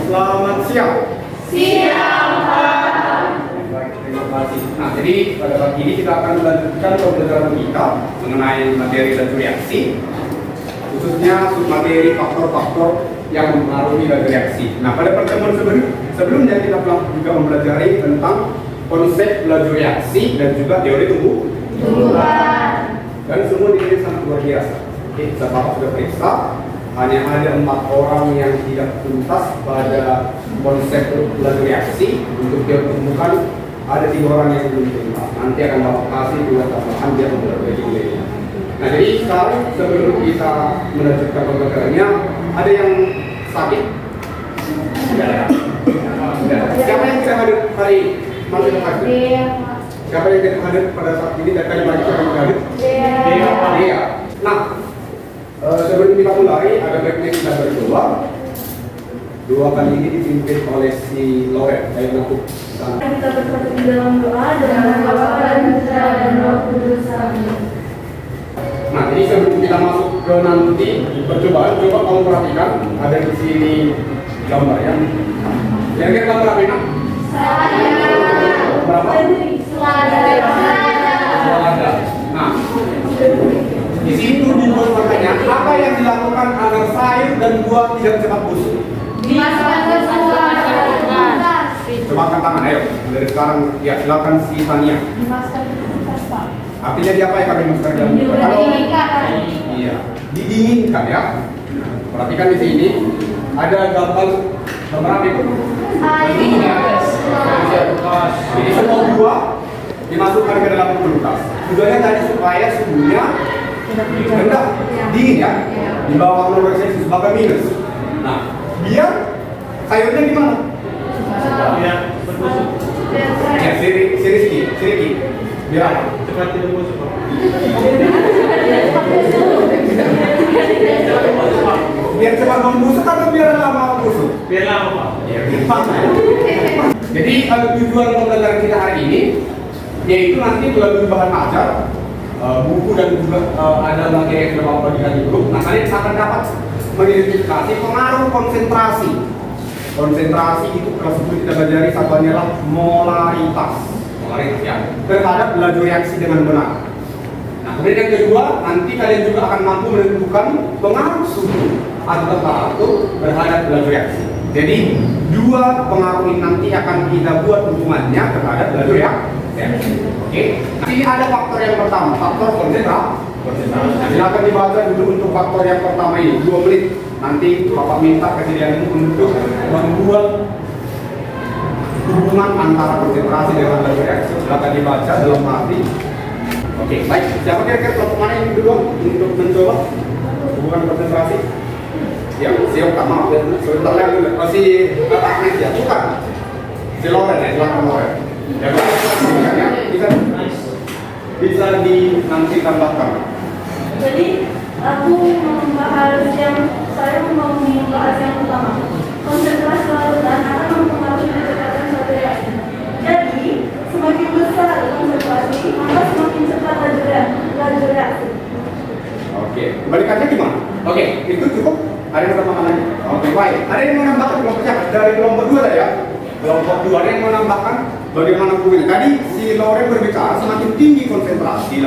Selamat siang. Siang, Pak. Baik, terima kasih. Nah, jadi pada pagi ini kita akan melanjutkan pembelajaran kita mengenai materi laju reaksi, khususnya submateri faktor-faktor yang mempengaruhi laju reaksi. Nah, pada pertemuan sebelumnya kita telah juga mempelajari tentang konsep laju reaksi dan juga teori tumbuhan. Dan semua ini sangat luar biasa. Oke, Bapak sudah periksa. Hanya ada 4 orang yang tidak tuntas pada konsep laju reaksi. Untuk teori tumbuhan ada 3 orang yang belum tuntas. Nanti akan Bapak kasih 2 tambahan biar memperbaiki nilainya. Nah, jadi sekarang sebelum kita melanjutkan pembelajarannya, ada yang sakit? Tidak ada. Siapa yang tidak hadir hari ini? Mana yang hadir? Siapa yang tidak hadir pada saat ini dan kali lagi siapa yang hadir? Dia. Nah, sebelum kita mulai, ada baiknya kita berdua. 2 kali ini dipimpin oleh si Loren. Ayo untuk sana. Kita bersatu di dalam doa dengan Bapa dan Putra dan Roh Kudus. Amin. Nah, jadi sebelum kita masuk ke nanti percobaan, coba kamu perhatikan ada di sini gambar ya. Kira-kira gambar apa ini? Berapa? Selada. Nah, di situ dibuat makanya apa yang dilakukan agar sayur dan buah tidak cepat busuk? Dimasukkan ke kulkas. Coba angkat tangan, ayo. Dari sekarang, ya silakan si Tania. Dimasukkan ke kulkas, Pak. Artinya dia apa yang kami masukkan dalam kulkas? Kalau iya, didinginkan ya. Perhatikan di sini ada gambar apa itu? Jadi semua buah dimasukkan ke dalam kulkas. Tujuannya tadi supaya suhunya rendah, dingin ya, di bawah 0 Celcius sebagai minus. Nah, biar sayurnya gimana? Ya, berbusuk. Ya, siriki. Biar apa? Cepat tidak busuk, Pak. Biar cepat membusuk atau biar lama membusuk? Biar lama, Pak. Ya, biar lama. Jadi tujuan pembelajaran kita hari ini yaitu nanti melalui bahan ajar, buku dan juga ada materi yang sudah Bapak bagikan di grup. Nah, kalian akan dapat mengidentifikasi pengaruh konsentrasi. Konsentrasi itu kalau sebelum kita pelajari satuannya adalah molaritas ya, terhadap laju reaksi dengan benar. Nah, kemudian yang kedua, nanti kalian juga akan mampu menentukan pengaruh suhu atau temperatur terhadap laju reaksi. Jadi 2 pengaruh ini nanti akan kita buat hubungannya terhadap laju reaksi. Oke. Nah, ini ada faktor yang pertama, faktor konsentrasi. Nah, silakan dibaca dulu untuk faktor yang pertama ini 2 menit. Nanti Bapak minta kesediaanmu untuk membuat hubungan antara konsentrasi dengan laju reaksi. Silakan dibaca dalam hati. Oke, baik. Siapa kira-kira kelompok mana yang dulu untuk mencoba hubungan konsentrasi? Ya, si Oka, maaf ya, sebentar lagi dulu. Oh, si Ahmed ya, bukan. Si Loren ya, silakan Loren. Ya, bisa nanti tambahkan. Jadi aku membahas saya mau membahas yang utama. Konsentrasi larutan akan mempengaruhi kecepatan suatu reaksi. Jadi semakin besar konsentrasi, maka semakin cepat laju reaksi. Oke, kebalikannya gimana? Oke, itu cukup. Ada yang menambahkan lagi? Oke, baik. Ada yang menambahkan kelompoknya dari kelompok 2 tadi ya? Kelompok 2 ada yang menambahkan bagaimana hubungannya. Tadi si Loren berbicara semakin tinggi konsentrasi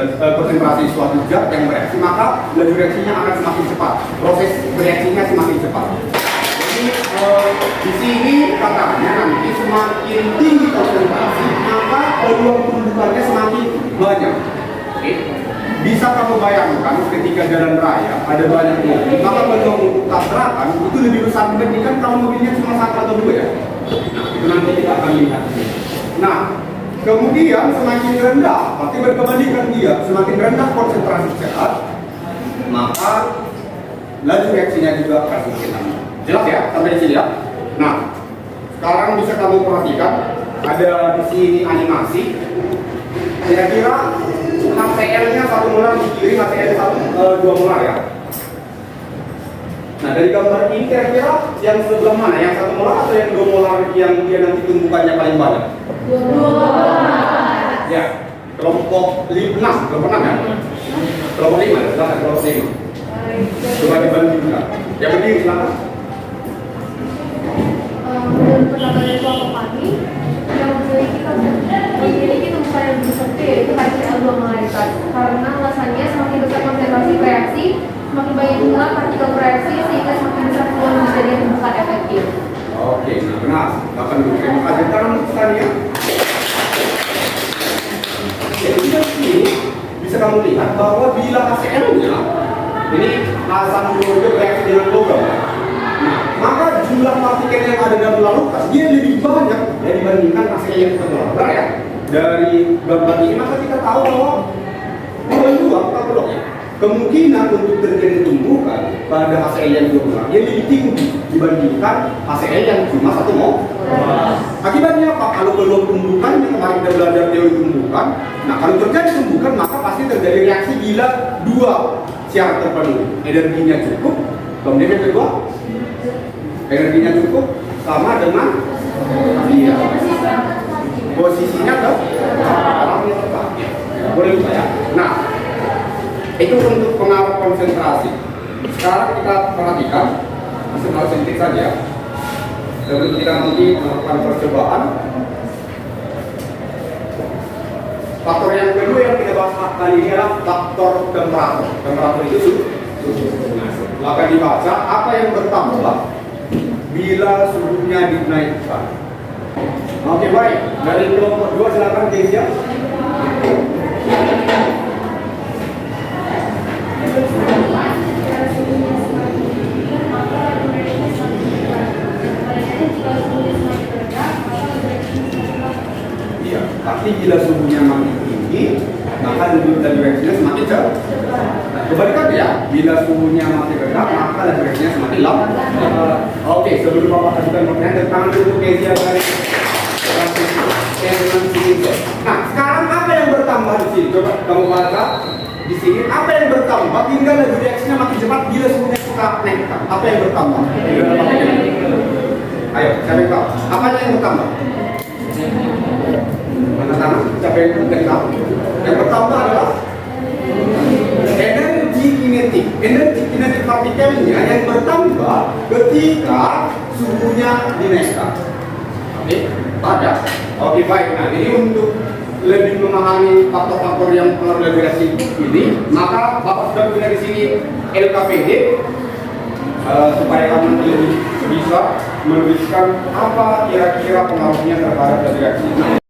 suatu zat yang bereaksi, maka laju reaksinya akan semakin cepat. Proses bereaksinya semakin cepat. Jadi di sini katanya nanti semakin tinggi konsentrasi, maka peluang tumbukannya semakin banyak. Oke. Bisa kamu bayangkan ketika jalan raya ada banyak mobil, maka peluang untuk tabrakan itu lebih besar dibandingkan kalau mobilnya cuma 1 atau 2 ya. Nah, itu nanti kita akan lihat. Nah, kemudian semakin rendah, berarti berkebalikan dia, semakin rendah konsentrasi zat, maka laju reaksinya juga akan semakin lama. Jelas ya sampai di sini ya. Nah, sekarang bisa kamu perhatikan ada di sini animasi. Kira-kira HCl-nya 1 molar di kiri, HCl 2 molar ya. Nah, dari gambar ini kira-kira yang sebelah mana? Yang 1 molar atau yang 2 molar yang dia nanti tumbukannya paling banyak? 2 molar. Ya, kelompok 6 ya? Kelompok 5 ya, silakan kelompok 5. Coba dibandingkan. Yang berdiri silakan. belakang dari kelompok kami yang memiliki tumpukan yang lebih sempit, yaitu HCl2 malaikat. Karena alasannya semakin besar konsentrasi reaksi, semakin banyak jumlah partikel reaksi, sehingga semakin besar peluang terjadinya tumpukan efektif. Oke, nah benar. Akan terima kasih dalam pertanyaan. Jadi dari sini bisa kamu lihat bahwa bila HCl-nya ini asam klorida reaksi dengan logam. Nah, maka jumlah partikel yang ada dalam larutan dia lebih banyak dibandingkan HCl yang terlalu ya. Dari gambar ini maka kita tahu bahwa dua belum ya. Kemungkinan untuk terjadi tumbukan pada HCl yang dua dia lebih tinggi dibandingkan HCl yang cuma satu mol. Akibatnya apa? Kalau belum tumbukan, kemarin kita belajar teori tumbukan. Nah, kalau terjadi tumbukan maka pasti terjadi reaksi bila dua syarat terpenuhi. Energinya cukup, kemudian yang kedua energinya cukup sama dengan iya. Posisinya ke arahnya tepat. Boleh lupa ya. Nah, itu untuk pengaruh konsentrasi. Sekarang kita perhatikan maksimal sentik saja. Sebelum kita nanti melakukan percobaan. Faktor yang kedua yang kita bahas kali ini adalah faktor temperatur. Temperatur itu suhu. Maka dibaca apa yang bertambah bila suhunya dinaikkan. Oke, baik. Dari kelompok 2 silakan Kezia. Iya, tapi bila suhunya makin tinggi, maka reaksinya semakin cepat. Kebalikan ya, bila suhunya makin rendah, maka reaksinya semakin lambat. Oke, sebelum Bapak ajukan pertanyaan, tangan dulu Kezia dari Nah, sekarang apa yang bertambah di sini? Coba kamu baca di sini. Apa yang bertambah hingga laju reaksinya makin cepat bila suhunya suka naikkan? Apa yang bertambah? Ayo, siapa yang tahu? Apa yang bertambah? Mana tangan? Siapa yang tahu? Yang bertambah adalah energi kinetik. Energi kinetik partikelnya yang bertambah ketika suhunya dinaikkan. Oke, ada. Oke, baik. Nah, ini untuk lebih memahami faktor-faktor yang pengaruh reaksi ini, maka Bapak sudah punya di sini LKPD supaya kamu lebih bisa menuliskan apa kira-kira pengaruhnya terhadap reaksi ini.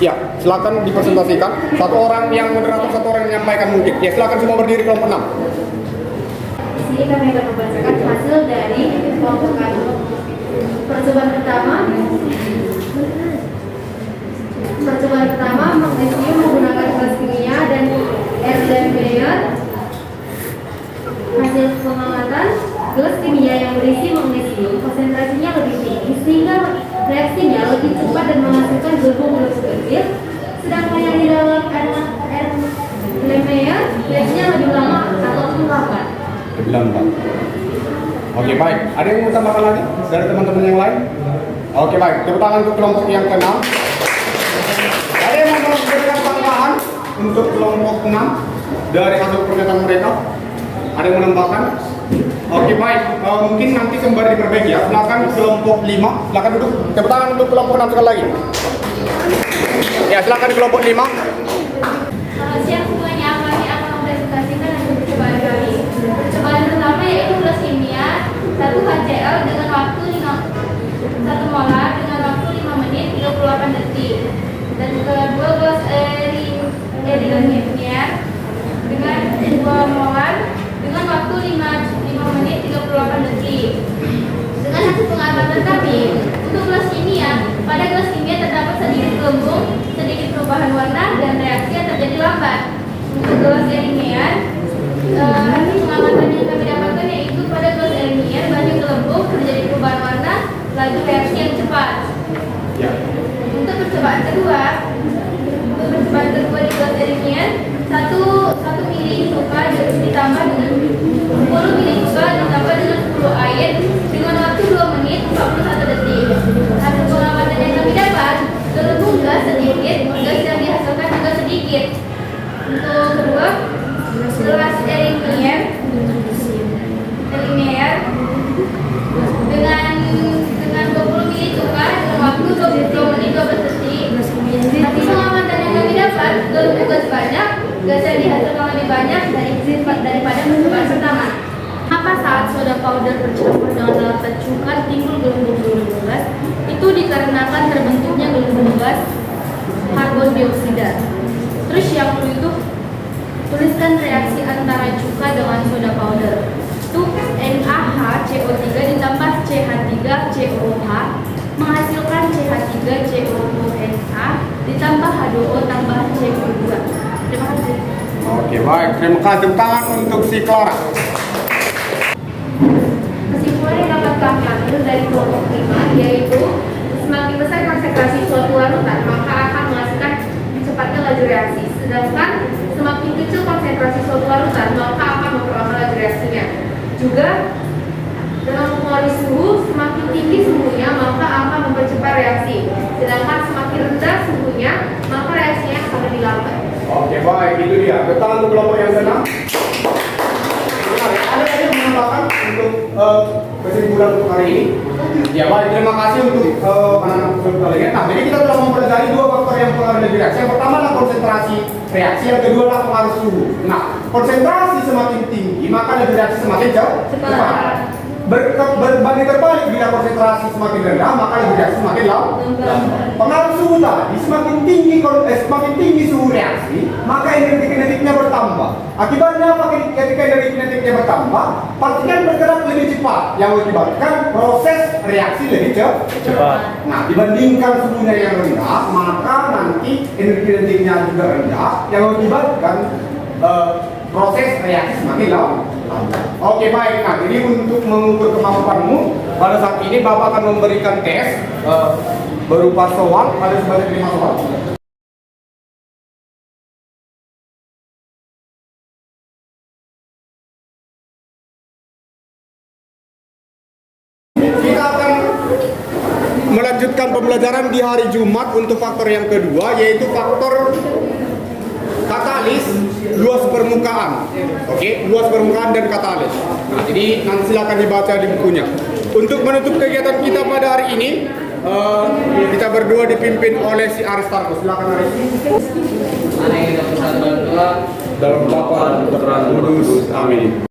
Ya, silakan dipresentasikan. Satu orang yang moderator, satu orang yang menyampaikan mungkin. Ya, silakan semua berdiri kelompok 6. Di sini kami akan membacakan hasil dari kelompok kami. Percobaan pertama magnesium menggunakan kelas kimia dan Erlenmeyer. Hasil pengamatan, gelas kimia yang berisi magnesium konsentrasinya lebih tinggi sehingga reaksinya lebih cepat dan menghasilkan gelembung-gelembung kecil. Sedangkan yang di dalam Erlenmeyer reaksinya lebih lama ataupun lambat. Lebih lambat. Oke, baik. Ada yang mau tambahkan lagi dari teman-teman yang lain? Oke, baik. Tepuk tangan untuk kelompok yang ke-6. Ada yang mau memberikan tambahan untuk kelompok 6 dari hasil pernyataan mereka? Ada yang menambahkan? Oke, baik. Mungkin nanti sembari diperbaiki ya. Silakan kelompok 5. Silakan duduk. Tepuk tangan untuk kelompok 6 sekali lagi. Ya, silakan di kelompok 5. Selamat siang semuanya. Kami akan mempresentasikan hasil percobaan kami. Percobaan pertama yaitu gelas kimia 1 HCl dengan waktu 1 molar dengan waktu 5 menit 38 detik. Dan kedua gelas Erlenmeyer dengan 2 molar dengan waktu 5 menit 38 detik. Dengan hasil pengamatan kami untuk gelas kimia, pada gelas kimia terdapat sedikit gelembung, sedikit perubahan warna dan reaksi yang terjadi lambat. Untuk gelas Erlenmeyer, hasil pengamatan yang kami dapatkan yaitu pada gelas Erlenmeyer banyak gelembung, terjadi perubahan warna, laju reaksi yang cepat. Ya. Untuk percobaan kedua di gelas Erlenmeyer, 1 mili cuka ditambah dengan 10 mili cuka ditambah dengan 10 air dengan waktu 2 menit 41 detik. Hasil pengamatan yang kami dapat, gelembung gas sedikit, gas yang dihasilkan juga sedikit. Untuk kedua, gelas Erlenmeyer dengan 20 mili cuka dengan waktu 20 menit 12 detik. Hasil pengamatan yang kami dapat, gelembung gas banyak, gas yang dihasilkan lebih banyak daripada percobaan pertama. Maka saat soda powder bercampur dengan lalatan cuka timbul gelembung-gelembung gas, itu dikarenakan terbentuknya gelembung gas karbon dioksida. Terus yang perlu itu tuliskan reaksi antara cuka dengan soda powder. Itu NaHCO3 ditambah CH3COH menghasilkan CH3COONA ditambah H2O tambah CO2. Terima kasih. Oke, baik. Terima kasih. Tepuk tangan untuk si Clara. Kesimpulan yang dapat kami ambil dari kelompok 5 yaitu semakin besar konsentrasi suatu larutan maka akan menghasilkan cepatnya laju reaksi. Sedangkan semakin kecil konsentrasi suatu larutan maka akan memperlambat laju reaksinya. Juga dalam mempengaruhi suhu, semakin tinggi suhunya maka akan mempercepat reaksi. Sedangkan semakin rendah suhunya maka reaksinya akan lebih lambat. Oke, baik. Itu dia. Tepuk tangan untuk kelompok yang ke-6. Ada yang menambahkan untuk kesimpulan untuk hari ini? Ya, baik. Terima kasih untuk anak-anak kalian. Nah, jadi kita telah mempelajari 2 faktor yang mempengaruhi reaksi. Yang pertama adalah konsentrasi reaksi, yang kedua adalah pengaruh suhu. Nah, konsentrasi semakin tinggi, maka reaksi semakin cepat. Berbanding terbalik, bila konsentrasi semakin rendah, maka reaksi semakin lambat. Pengaruh suhu tadi, semakin tinggi suhu reaksi, maka energi kinetiknya bertambah. Akibatnya apa? Ketika energi kinetiknya bertambah, partikel bergerak lebih cepat, yang mengakibatkan proses reaksi lebih cepat. Nah, dibandingkan suhunya yang rendah, maka nanti energi kinetiknya juga rendah, yang mengakibatkan proses reaksi semakin lambat. Oke, baik. Nah, jadi untuk mengukur kemampuanmu, pada saat ini Bapak akan memberikan tes berupa soal, ada sebanyak 5 soal. Kita akan melanjutkan pembelajaran di hari Jumat untuk faktor yang kedua, yaitu faktor katalis luas permukaan. Oke, luas permukaan dan katalis. Nah, jadi nanti silakan dibaca di bukunya. Untuk menutup kegiatan kita pada hari ini, kita berdua dipimpin oleh si Aristarchus. Silakan Aris. Dalam Bapa dan Putra Kudus. Amin.